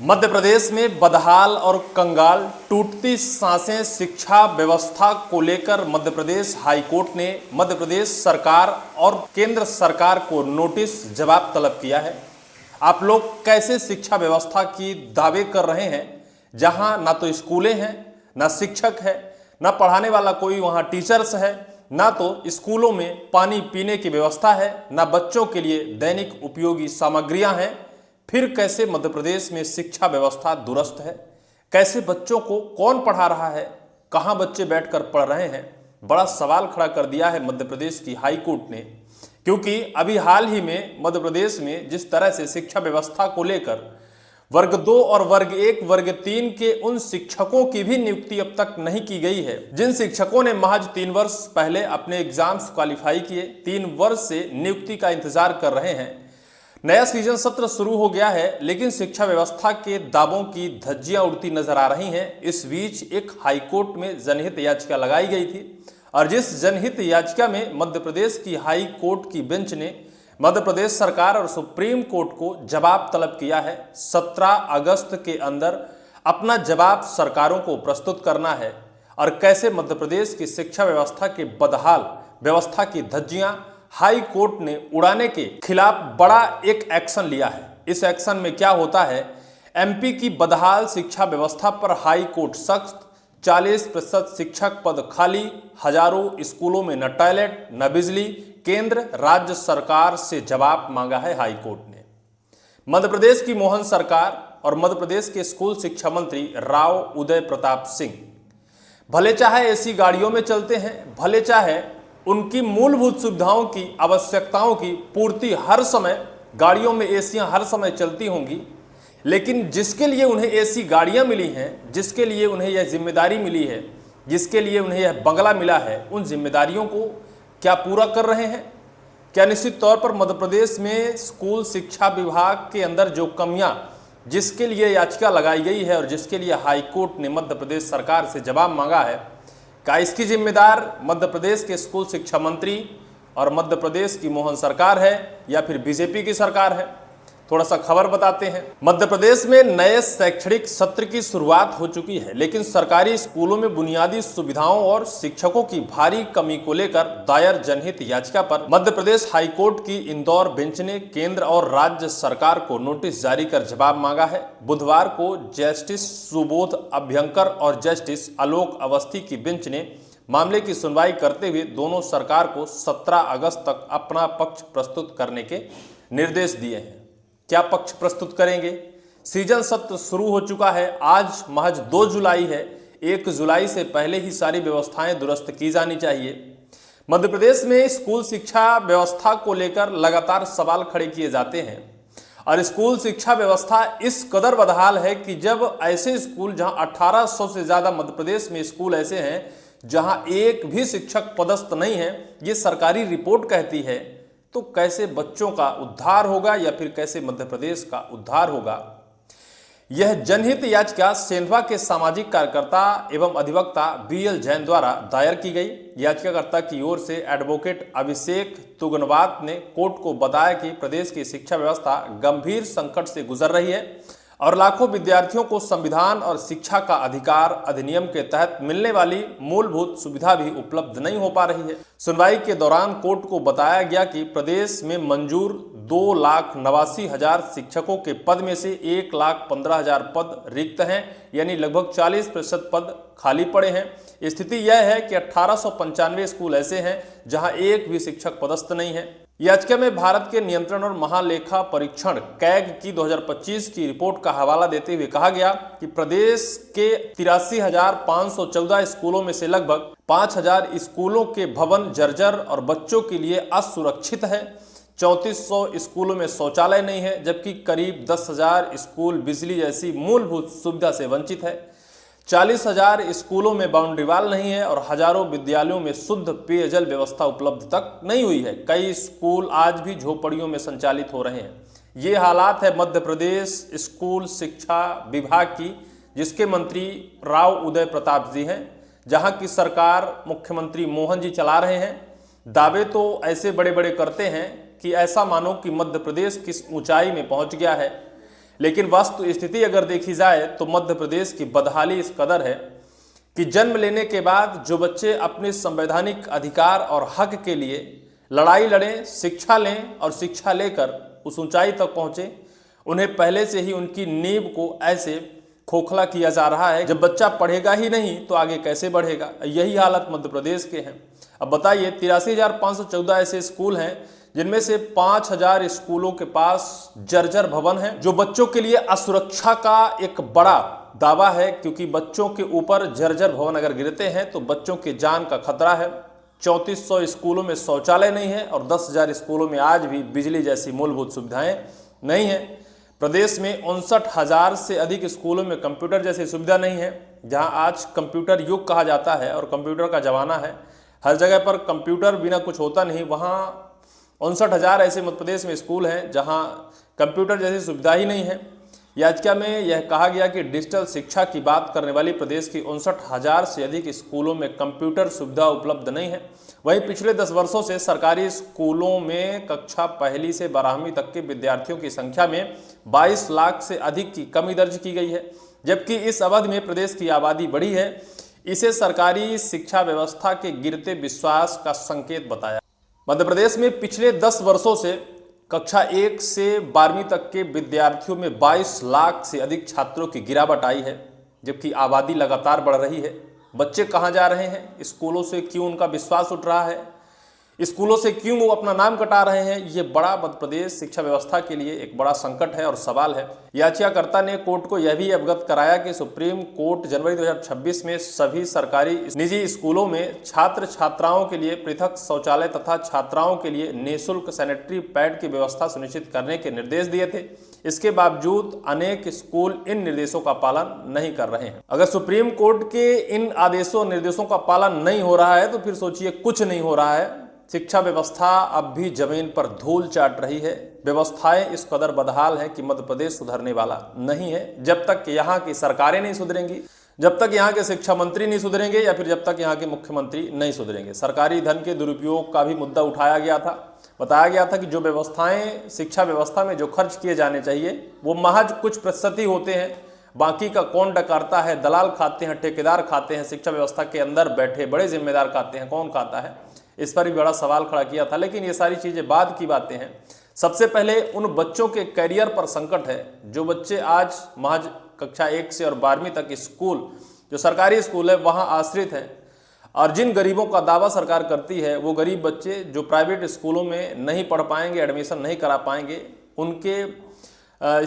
मध्य प्रदेश में बदहाल और कंगाल टूटती सांसें शिक्षा व्यवस्था को लेकर मध्य प्रदेश हाईकोर्ट ने मध्य प्रदेश सरकार और केंद्र सरकार को नोटिस जवाब तलब किया है। आप लोग कैसे शिक्षा व्यवस्था की दावे कर रहे हैं जहां ना तो स्कूलें हैं, ना शिक्षक है, ना पढ़ाने वाला कोई वहां टीचर्स है, ना तो स्कूलों में पानी पीने की व्यवस्था है, ना बच्चों के लिए दैनिक उपयोगी सामग्रियां हैं। फिर कैसे मध्य प्रदेश में शिक्षा व्यवस्था दुरुस्त है? कैसे बच्चों को कौन पढ़ा रहा है? कहां बच्चे बैठकर पढ़ रहे हैं? बड़ा सवाल खड़ा कर दिया है मध्य प्रदेश की हाई कोर्ट ने, क्योंकि अभी हाल ही में मध्य प्रदेश में जिस तरह से शिक्षा व्यवस्था को लेकर वर्ग 2 और वर्ग 1, वर्ग 3 के उन शिक्षकों की भी नियुक्ति अब तक नहीं की गई है, जिन शिक्षकों ने महज 3 वर्ष पहले अपने एग्जाम्स क्वालिफाई किए, 3 वर्ष से नियुक्ति का इंतजार कर रहे हैं। नया सीजन सत्र शुरू हो गया है, लेकिन शिक्षा व्यवस्था के दावों की धज्जियां उड़ती नजर आ रही हैं। इस बीच एक हाईकोर्ट में जनहित याचिका लगाई गई थी और जिस जनहित याचिका में मध्य प्रदेश की हाई कोर्ट की बेंच ने मध्य प्रदेश सरकार और सुप्रीम कोर्ट को जवाब तलब किया है। 17 अगस्त के अंदर अपना जवाब सरकारों को प्रस्तुत करना है और कैसे मध्य प्रदेश की शिक्षा व्यवस्था के बदहाल व्यवस्था की धज्जियां हाई कोर्ट ने उड़ाने के खिलाफ बड़ा एक एक्शन लिया है। इस एक्शन में क्या होता है? एमपी की बदहाल शिक्षा व्यवस्था पर हाई कोर्ट सख्त, 40% शिक्षक पद खाली, हजारों स्कूलों में न टॉयलेट न बिजली, केंद्र राज्य सरकार से जवाब मांगा है हाई कोर्ट ने। मध्य प्रदेश की मोहन सरकार और मध्य प्रदेश के स्कूल शिक्षा मंत्री राव उदय प्रताप सिंह भले चाहे ऐसी गाड़ियों में चलते हैं, भले चाहे उनकी मूलभूत सुविधाओं की आवश्यकताओं की पूर्ति हर समय गाड़ियों में एसियां हर समय चलती होंगी, लेकिन जिसके लिए उन्हें एसी गाड़ियां मिली हैं, जिसके लिए उन्हें यह जिम्मेदारी मिली है, जिसके लिए उन्हें यह बंगला मिला है, उन जिम्मेदारियों को क्या पूरा कर रहे हैं? क्या निश्चित तौर पर मध्य प्रदेश में स्कूल शिक्षा विभाग के अंदर जो कमियां जिसके लिए याचिका लगाई गई है और जिसके लिए हाईकोर्ट ने मध्य प्रदेश सरकार से जवाब मांगा है, क्या इसकी जिम्मेदार मध्य प्रदेश के स्कूल शिक्षा मंत्री और मध्य प्रदेश की मोहन सरकार है या फिर बीजेपी की सरकार है? थोड़ा सा खबर बताते हैं। मध्य प्रदेश में नए शैक्षणिक सत्र की शुरुआत हो चुकी है, लेकिन सरकारी स्कूलों में बुनियादी सुविधाओं और शिक्षकों की भारी कमी को लेकर दायर जनहित याचिका पर मध्य प्रदेश हाईकोर्ट की इंदौर बेंच ने केंद्र और राज्य सरकार को नोटिस जारी कर जवाब मांगा है। बुधवार को जस्टिस सुबोध अभ्यंकर और जस्टिस आलोक अवस्थी की बेंच ने मामले की सुनवाई करते हुए दोनों सरकार को 17 अगस्त तक अपना पक्ष प्रस्तुत करने के निर्देश दिए हैं। क्या पक्ष प्रस्तुत करेंगे? सीजन सत्र शुरू हो चुका है। आज महज 2 जुलाई है। 1 जुलाई से पहले ही सारी व्यवस्थाएं दुरुस्त की जानी चाहिए। मध्य प्रदेश में स्कूल शिक्षा व्यवस्था को लेकर लगातार सवाल खड़े किए जाते हैं और स्कूल शिक्षा व्यवस्था इस कदर बदहाल है कि जब ऐसे स्कूल जहां 1800 से ज्यादा मध्य प्रदेश में स्कूल ऐसे हैं जहां एक भी शिक्षक पदस्थ नहीं है, ये सरकारी रिपोर्ट कहती है, तो कैसे बच्चों का उद्धार होगा या फिर कैसे मध्य प्रदेश का उद्धार होगा? यह जनहित याचिका सेंधवा के सामाजिक कार्यकर्ता एवं अधिवक्ता बीएल जैन द्वारा दायर की गई। याचिकाकर्ता की ओर से एडवोकेट अभिषेक तुगनवात ने कोर्ट को बताया कि प्रदेश की शिक्षा व्यवस्था गंभीर संकट से गुजर रही है और लाखों विद्यार्थियों को संविधान और शिक्षा का अधिकार अधिनियम के तहत मिलने वाली मूलभूत सुविधा भी उपलब्ध नहीं हो पा रही है। सुनवाई के दौरान कोर्ट को बताया गया कि प्रदेश में मंजूर 2,89,000 शिक्षकों के पद में से 1,15,000 पद रिक्त हैं, यानी लगभग 40% पद खाली पड़े हैं। स्थिति यह है कि 1895 स्कूल ऐसे हैं जहां एक भी शिक्षक पदस्थ नहीं है। याचिका में भारत के नियंत्रण और महालेखा परीक्षण कैग की 2025 की रिपोर्ट का हवाला देते हुए कहा गया कि प्रदेश के 83,514 स्कूलों में से लगभग 5,000 स्कूलों के भवन जर्जर और बच्चों के लिए असुरक्षित है। 3400 स्कूलों में शौचालय नहीं है, जबकि करीब 10,000 स्कूल बिजली जैसी मूलभूत सुविधा से वंचित है। 40,000 स्कूलों में बाउंड्री वाल नहीं है और हजारों विद्यालयों में शुद्ध पेयजल व्यवस्था उपलब्ध तक नहीं हुई है। कई स्कूल आज भी झोपड़ियों में संचालित हो रहे हैं। ये हालात है मध्य प्रदेश स्कूल शिक्षा विभाग की, जिसके मंत्री राव उदय प्रताप जी हैं, जहां की सरकार मुख्यमंत्री मोहन जी चला रहे हैं। दावे तो ऐसे बड़े बड़े करते हैं कि ऐसा मानो कि मध्य प्रदेश किस ऊंचाई में पहुंच गया है, लेकिन वास्तु स्थिति अगर देखी जाए तो मध्य प्रदेश की बदहाली इस कदर है कि जन्म लेने के बाद जो बच्चे अपने संवैधानिक अधिकार और हक के लिए लड़ाई लड़ें, शिक्षा लें और शिक्षा लेकर उस ऊंचाई तक पहुंचे, उन्हें पहले से ही उनकी नींव को ऐसे खोखला किया जा रहा है। जब बच्चा पढ़ेगा ही नहीं तो आगे कैसे बढ़ेगा। यही हालत मध्य प्रदेश के हैं। अब बताइए 83,514 ऐसे स्कूल हैं जिनमें से 5,000 स्कूलों के पास जर्जर भवन है, जो बच्चों के लिए असुरक्षा का एक बड़ा दावा है, क्योंकि बच्चों के ऊपर जर्जर भवन अगर गिरते हैं तो बच्चों की जान का खतरा है। 3400 स्कूलों में शौचालय नहीं है और 10,000 स्कूलों में आज भी बिजली जैसी मूलभूत सुविधाएं नहीं है। प्रदेश में 59,000 से अधिक स्कूलों में कंप्यूटर जैसी सुविधा नहीं है, जहां आज कंप्यूटर युग कहा जाता है और कंप्यूटर का जमाना है। हर जगह पर कंप्यूटर बिना कुछ होता नहीं। वहां 59,000 ऐसे मध्य प्रदेश में स्कूल हैं जहां कंप्यूटर जैसी सुविधा ही नहीं है। याचिका में यह कहा गया कि डिजिटल शिक्षा की बात करने वाली प्रदेश की 59,000 से अधिक स्कूलों में कंप्यूटर सुविधा उपलब्ध नहीं है। वहीं पिछले 10 वर्षों से सरकारी स्कूलों में कक्षा 1 से 12वीं तक के विद्यार्थियों की संख्या में 22 लाख से अधिक की कमी दर्ज की गई है, जबकि इस अवधि में प्रदेश की आबादी बढ़ी है। इसे सरकारी शिक्षा व्यवस्था के गिरते विश्वास का संकेत बताया। मध्य प्रदेश में पिछले 10 वर्षों से कक्षा 1 से 12वीं तक के विद्यार्थियों में 22 लाख से अधिक छात्रों की गिरावट आई है, जबकि आबादी लगातार बढ़ रही है। बच्चे कहाँ जा रहे हैं, स्कूलों से क्यों उनका विश्वास उठ रहा है, स्कूलों से क्यों वो अपना नाम कटा रहे हैं, ये बड़ा मध्य प्रदेश शिक्षा व्यवस्था के लिए एक बड़ा संकट है और सवाल है। याचिकाकर्ता ने कोर्ट को यह भी अवगत कराया कि सुप्रीम कोर्ट जनवरी 2026 में सभी सरकारी निजी स्कूलों में छात्र छात्राओं के लिए पृथक शौचालय तथा छात्राओं के लिए निःशुल्क सैनिटरी पैड की व्यवस्था सुनिश्चित करने के निर्देश दिए थे। इसके बावजूद अनेक स्कूल इन निर्देशों का पालन नहीं कर रहे हैं। अगर सुप्रीम कोर्ट के इन आदेशों निर्देशों का पालन नहीं हो रहा है तो फिर सोचिए कुछ नहीं हो रहा है। शिक्षा व्यवस्था अब भी जमीन पर धूल चाट रही है। व्यवस्थाएं इस कदर बदहाल है कि मध्य प्रदेश सुधरने वाला नहीं है। जब तक यहाँ की सरकारें नहीं सुधरेंगी, जब तक यहाँ के शिक्षा मंत्री नहीं सुधरेंगे या फिर जब तक यहाँ के मुख्यमंत्री नहीं सुधरेंगे। सरकारी धन के दुरुपयोग का भी मुद्दा उठाया गया था। बताया गया था कि जो व्यवस्थाएं शिक्षा व्यवस्था में जो खर्च किए जाने चाहिए वो महज कुछ प्रतिशत ही होते हैं। बाकी का कौन डकारता है, दलाल खाते हैं, ठेकेदार खाते हैं, शिक्षा व्यवस्था के अंदर बैठे बड़े जिम्मेदार खाते हैं, कौन खाता है, इस पर भी बड़ा सवाल खड़ा किया था। लेकिन ये सारी चीज़ें बाद की बातें हैं। सबसे पहले उन बच्चों के करियर पर संकट है जो बच्चे आज महज कक्षा 1 से और 12वीं तक स्कूल जो सरकारी स्कूल है वहाँ आश्रित हैं, और जिन गरीबों का दावा सरकार करती है वो गरीब बच्चे जो प्राइवेट स्कूलों में नहीं पढ़ पाएंगे, एडमिशन नहीं करा पाएंगे, उनके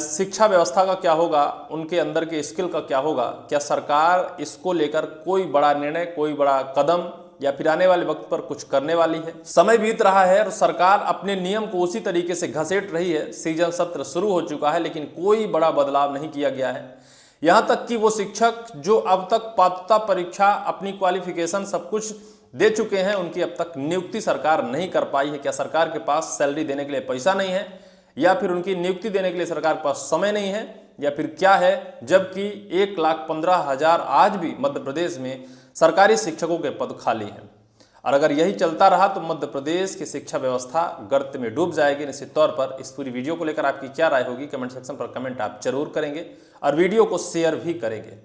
शिक्षा व्यवस्था का क्या होगा, उनके अंदर के स्किल का क्या होगा। क्या सरकार इसको लेकर कोई बड़ा निर्णय, कोई बड़ा कदम या फिर आने वाले वक्त पर कुछ करने वाली है? समय बीत रहा है और सरकार अपने नियम को उसी तरीके से घसीट रही है। सीजन सत्र शुरू हो चुका है लेकिन कोई बड़ा बदलाव नहीं किया गया है। यहाँ तक कि वो शिक्षक जो अब तक पात्रता परीक्षा, अपनी क्वालिफिकेशन सब कुछ दे चुके हैं, उनकी अब तक नियुक्ति सरकार नहीं कर पाई है। क्या सरकार के पास सैलरी देने के लिए पैसा नहीं है, या फिर उनकी नियुक्ति देने के लिए सरकार के पास समय नहीं है, या फिर क्या है? जबकि 1,15,000 आज भी मध्य प्रदेश में सरकारी शिक्षकों के पद खाली हैं। और अगर यही चलता रहा तो मध्य प्रदेश की शिक्षा व्यवस्था गर्त में डूब जाएगी। निश्चित तौर पर इस पूरी वीडियो को लेकर आपकी क्या राय होगी, कमेंट सेक्शन पर कमेंट आप जरूर करेंगे और वीडियो को शेयर भी करेंगे।